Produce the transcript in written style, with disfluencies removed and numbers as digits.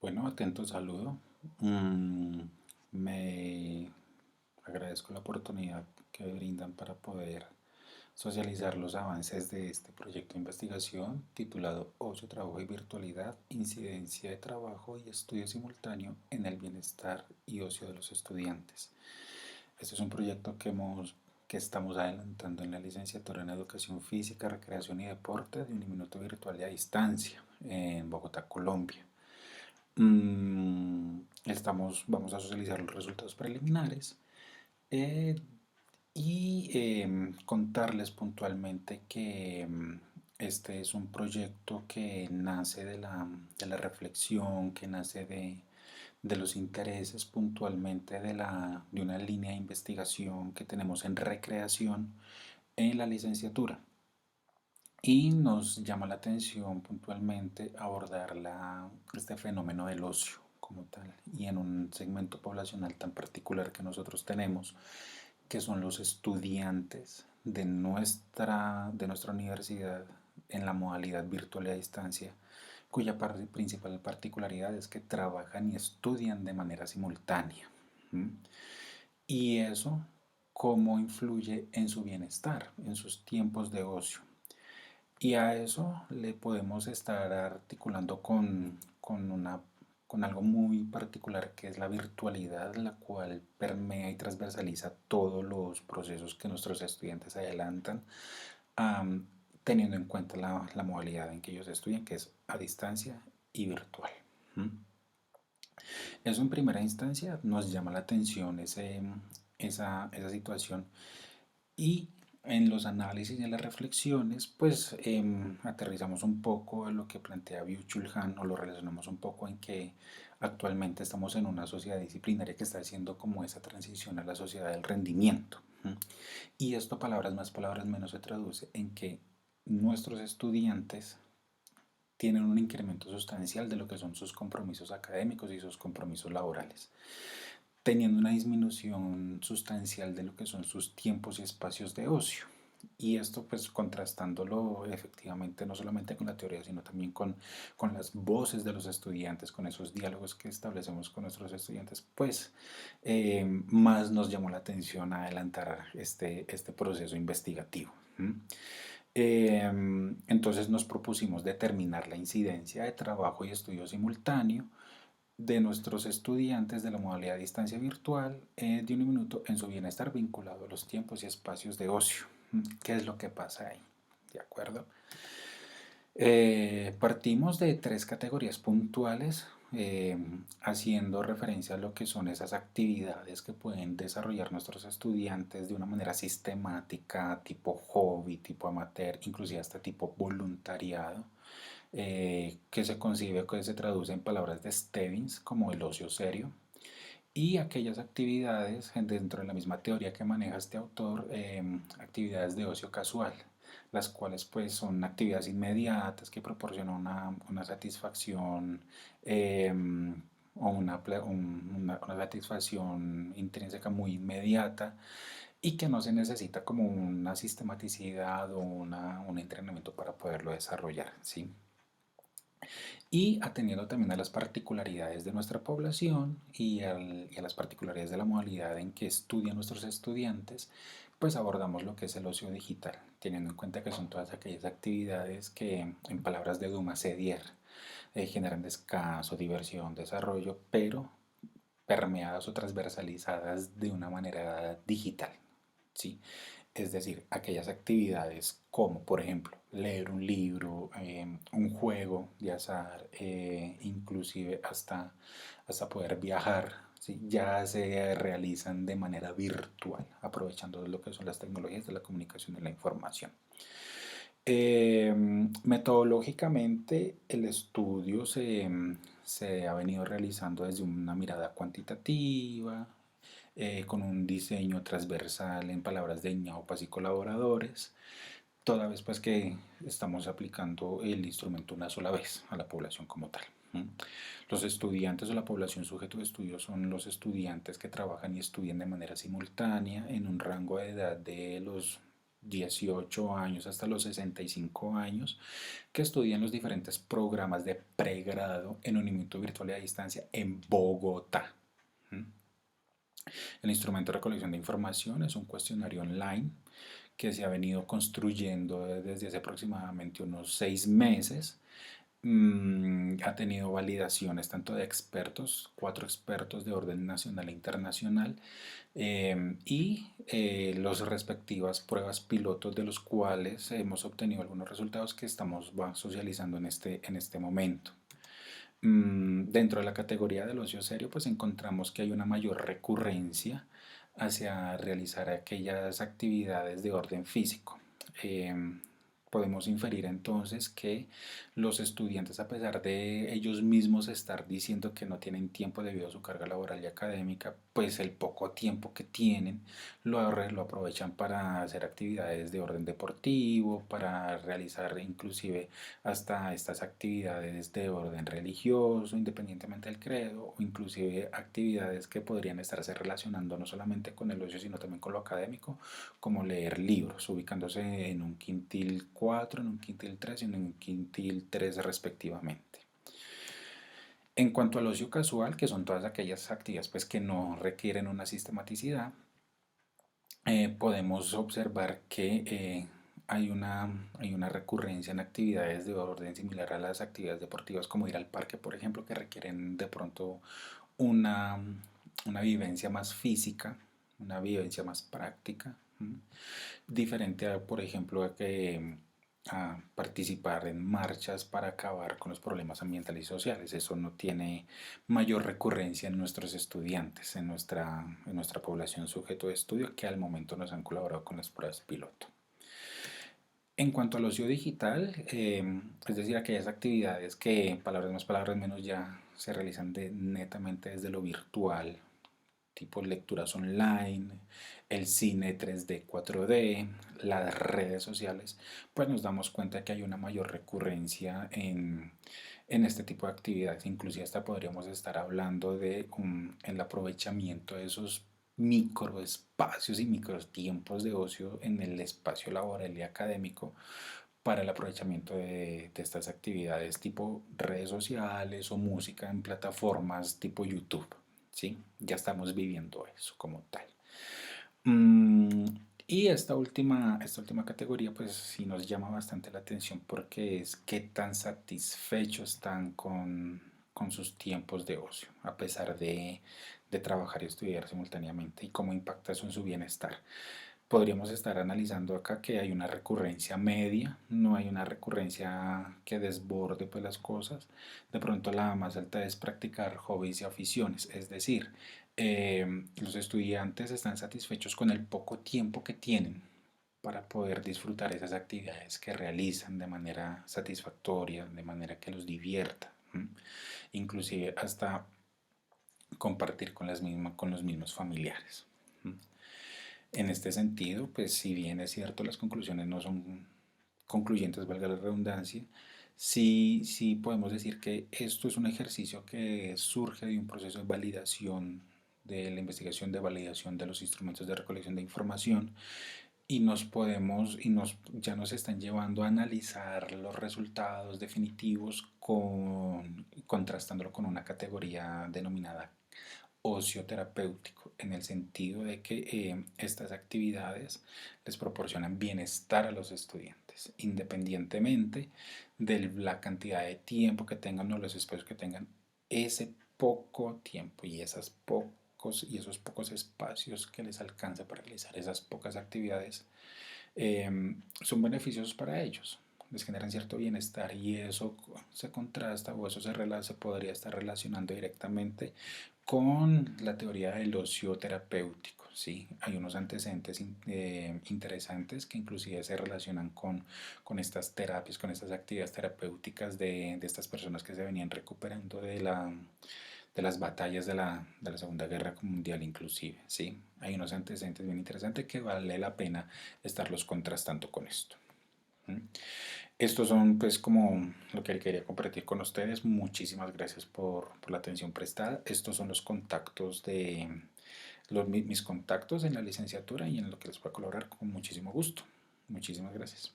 Bueno, atento saludo. Mm, Me agradezco la oportunidad que brindan para poder socializar los avances de este proyecto de investigación titulado Ocio, Trabajo y Virtualidad, Incidencia de Trabajo y Estudio Simultáneo en el Bienestar y Ocio de los Estudiantes. Este es un proyecto que estamos adelantando en la licenciatura en Educación Física, Recreación y Deporte de un minuto virtual y a distancia en Bogotá, Colombia. Vamos a socializar los resultados preliminares eh, y contarles puntualmente que este es un proyecto que nace de la reflexión, que nace de los intereses puntualmente de una línea de investigación que tenemos en recreación en la licenciatura. Y nos llama la atención puntualmente abordar este fenómeno del ocio como tal y en un segmento poblacional tan particular que nosotros tenemos, que son los estudiantes de nuestra universidad en la modalidad virtual y a distancia, cuya principal particularidad es que trabajan y estudian de manera simultánea. ¿Mm? Y eso, cómo influye en su bienestar, en sus tiempos de ocio. Y a eso le podemos estar articulando con algo muy particular que es la virtualidad, la cual permea y transversaliza todos los procesos que nuestros estudiantes adelantan, am, teniendo en cuenta la modalidad en que ellos estudian, que es a distancia y virtual. ¿Mm? Eso en primera instancia nos llama la atención esa situación y en los análisis y en las reflexiones, pues aterrizamos un poco en lo que plantea Byung-Chul Han o lo relacionamos un poco en que actualmente estamos en una sociedad disciplinaria que está haciendo como esa transición a la sociedad del rendimiento. ¿M? Y esto, palabras más, palabras menos, se traduce en que nuestros estudiantes tienen un incremento sustancial de lo que son sus compromisos académicos y sus compromisos laborales, teniendo una disminución sustancial de lo que son sus tiempos y espacios de ocio. Y esto pues contrastándolo efectivamente no solamente con la teoría, sino también con las voces de los estudiantes, con esos diálogos que establecemos con nuestros estudiantes, pues más nos llamó la atención a adelantar este proceso investigativo. ¿Mm? Entonces nos propusimos determinar la incidencia de trabajo y estudio simultáneo de nuestros estudiantes de la modalidad de distancia virtual de un minuto en su bienestar vinculado a los tiempos y espacios de ocio. ¿Qué es lo que pasa ahí? ¿De acuerdo? Partimos de tres categorías puntuales, haciendo referencia a lo que son esas actividades que pueden desarrollar nuestros estudiantes de una manera sistemática, tipo hobby, tipo amateur, inclusive hasta tipo voluntariado, que se concibe, que se traduce en palabras de Stebbins como el ocio serio, y aquellas actividades dentro de la misma teoría que maneja este autor, actividades de ocio casual, las cuales pues son actividades inmediatas que proporcionan una satisfacción o una satisfacción intrínseca muy inmediata y que no se necesita como una sistematicidad o un entrenamiento para poderlo desarrollar, ¿sí? Y atendiendo también a las particularidades de nuestra población y a las particularidades de la modalidad en que estudian nuestros estudiantes, pues abordamos lo que es el ocio digital, teniendo en cuenta que son todas aquellas actividades que, en palabras de Dumas Sedier, generan descanso, diversión, desarrollo, pero permeadas o transversalizadas de una manera digital, ¿sí? Es decir, aquellas actividades como, por ejemplo, leer un libro, un juego de azar, inclusive hasta poder viajar, ¿sí? Ya se realizan de manera virtual, aprovechando lo que son las tecnologías de la comunicación y la información. Metodológicamente, el estudio se ha venido realizando desde una mirada cuantitativa, con un diseño transversal en palabras de ñaupas y colaboradores, toda vez pues que estamos aplicando el instrumento una sola vez a la población como tal. Los estudiantes o la población sujeto de estudio son los estudiantes que trabajan y estudian de manera simultánea en un rango de edad de los 18 años hasta los 65 años, que estudian los diferentes programas de pregrado en unimiento virtual y a distancia en Bogotá. ¿Mm? El instrumento de recolección de información es un cuestionario online que se ha venido construyendo desde hace aproximadamente unos 6 meses. Ha tenido validaciones tanto de expertos, 4 expertos de orden nacional e internacional, y las respectivas pruebas pilotos de los cuales hemos obtenido algunos resultados que estamos socializando en este momento. Dentro de la categoría del ocio serio, pues encontramos que hay una mayor recurrencia hacia realizar aquellas actividades de orden físico. Em, Podemos inferir entonces que los estudiantes, a pesar de ellos mismos estar diciendo que no tienen tiempo debido a su carga laboral y académica, pues el poco tiempo que tienen lo aprovechan para hacer actividades de orden deportivo, para realizar inclusive hasta estas actividades de orden religioso, independientemente del credo, o inclusive actividades que podrían estarse relacionando no solamente con el ocio, sino también con lo académico, como leer libros, ubicándose en un quintil 4, en un quintil 3 y en un quintil 3 respectivamente. En cuanto al ocio casual, que son todas aquellas actividades pues, que no requieren una sistematicidad, podemos observar que hay una recurrencia en actividades de orden similar a las actividades deportivas, como ir al parque, por ejemplo, que requieren de pronto una, una vivencia más física, una vivencia más práctica, diferente a, por ejemplo, a participar en marchas para acabar con los problemas ambientales y sociales. Eso no tiene mayor recurrencia en nuestros estudiantes, en nuestra población sujeto de estudio, que al momento nos han colaborado con las pruebas piloto. En cuanto al ocio digital, es decir, aquellas actividades que, palabras más, palabras menos, ya se realizan netamente desde lo virtual, tipo lecturas online, el cine 3D, 4D, las redes sociales, pues nos damos cuenta que hay una mayor recurrencia en este tipo de actividades. Inclusive hasta podríamos estar hablando de el aprovechamiento de esos microespacios y microtiempos de ocio en el espacio laboral y académico para el aprovechamiento de estas actividades tipo redes sociales o música en plataformas tipo YouTube. ¿Sí? Ya estamos viviendo eso como tal. Mm, y esta última categoría pues sí nos llama bastante la atención porque es qué tan satisfechos están con sus tiempos de ocio, a pesar de trabajar y estudiar simultáneamente y cómo impacta eso en su bienestar. Podríamos estar analizando acá que hay una recurrencia media, no hay una recurrencia que desborde pues las cosas. De pronto la más alta es practicar hobbies y aficiones, es decir, los estudiantes están satisfechos con el poco tiempo que tienen para poder disfrutar esas actividades que realizan de manera satisfactoria, de manera que los divierta, inclusive hasta compartir con los mismos familiares. En este sentido, pues si bien es cierto, las conclusiones no son concluyentes, valga la redundancia, sí podemos decir que esto es un ejercicio que surge de un proceso de validación de la investigación de validación de los instrumentos de recolección de información y ya nos están llevando a analizar los resultados definitivos contrastándolo con una categoría denominada ocio terapéutico, en el sentido de que estas actividades les proporcionan bienestar a los estudiantes, independientemente de la cantidad de tiempo que tengan o los espacios que tengan, ese poco tiempo y esos pocos espacios que les alcanza para realizar esas pocas actividades son beneficiosos para ellos, les generan cierto bienestar y eso se contrasta o eso se podría estar relacionando directamente con la teoría del ocio terapéutico. ¿Sí? Hay unos antecedentes interesantes que inclusive se relacionan con estas terapias, con estas actividades terapéuticas de estas personas que se venían recuperando de las batallas de la Segunda Guerra Mundial inclusive. ¿Sí? Hay unos antecedentes bien interesantes que vale la pena estarlos contrastando con esto. Estos son pues como lo que quería compartir con ustedes. Muchísimas gracias por la atención prestada. Estos son los contactos mis contactos en la licenciatura y en lo que les puedo colaborar con muchísimo gusto. Muchísimas gracias.